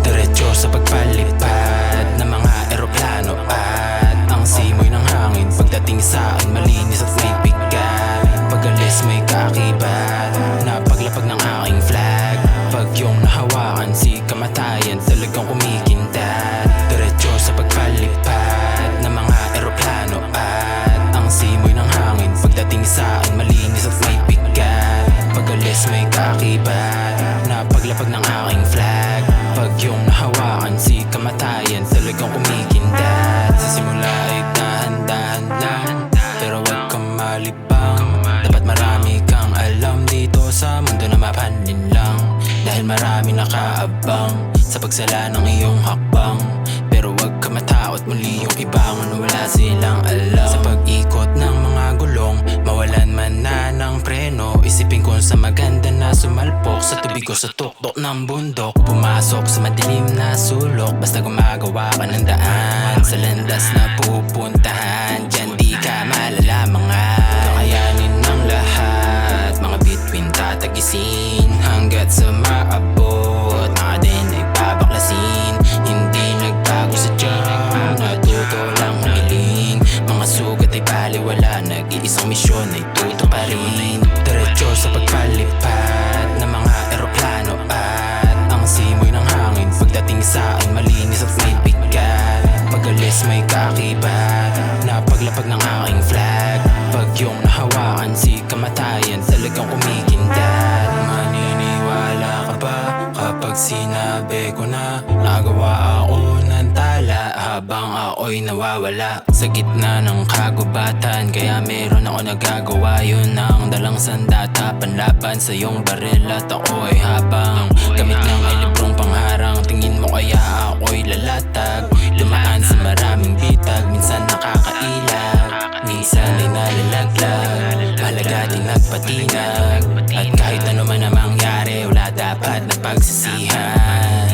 Diretso sa pagpalipad ng mga eroplano at ang simoy ng hangin. Pagdating sa akin malinis at may bigat, pag-alis may kaakibat na paglapag ng aking flag. Pag yung nahawakan si kamatayan, talagang kumikindat. Diretso sa pagpalipad ng mga eroplano at ang simoy ng hangin. Pagdating sa akin malinis at may bigat, pag-alis may kaakibat na paglapag ng aking flag. Pag yung nahawakan si kamatayan, talagang kumikindat. Sa simula ay dahan-dahan lang, pero wag kang malibang. Dapat marami kang alam dito sa mundo na mapanlinlang, dahil marami nakaabang sa pagsala ng iyong hakbang. Pero wag ka matakot, muli yung ibangon na wala silang alam. Sa pag-ikot ng mga gulong, mawalan man na ng preno, isipin ko sa maganda na sumalpok sa tubig o sa tuktok ng bundok. Pumasok sa madilim na sulok, basta gumagawa ka ng daan sa landas na pupuntahan. Diyan di ka malala mga kakayanin ng lahat, mga bituin tatagisin hanggat sa maabot. Mga din ay babaklasin, hindi nagbago sa dyan, natuto lang humiling. Mga sugat ay baliwala, nag-iisang misyon ay tutuparin. Diretso sa pagpalipad ng mga eroplano at ang simoy ng hangin. Pagdating sa akin malinis at may bigat, pag-alis may kaakibat na paglapag ng aking flag. Pag yung nahawakan si kamatayan, talagang kumikindat. Maniniwala ka ba kapag sinabi ko na nagawa ako ng tala habang ako'y nawawala sa gitna ng kagubatan? Kaya meron ako nagagawa, yun ang dalang sandata, panlaban sa iyong baril at ako'y habang gamit ng ay librong pangharang. Tingin mo kaya ako'y lalatag, dumaan sa maraming bitag, minsan nakakailag, minsan ay nalalaglag. Mahalaga din nagpatinag, at kahit ano man ang mangyari, wala dapat na pagsisihan.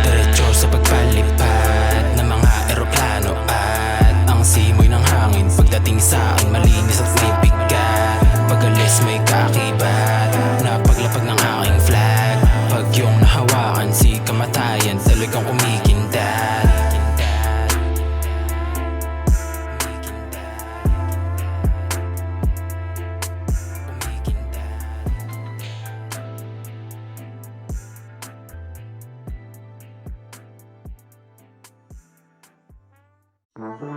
Diretso sa pagpalipad ng mga eroplano at ang simoy ng hangin. Pagdating sa akin malinis at may bigat, pag-alis may kaakibat na paglapag ng aking flag. Pag yung nahawakan si kamatayan, talagang kumikindat. Mm-hmm.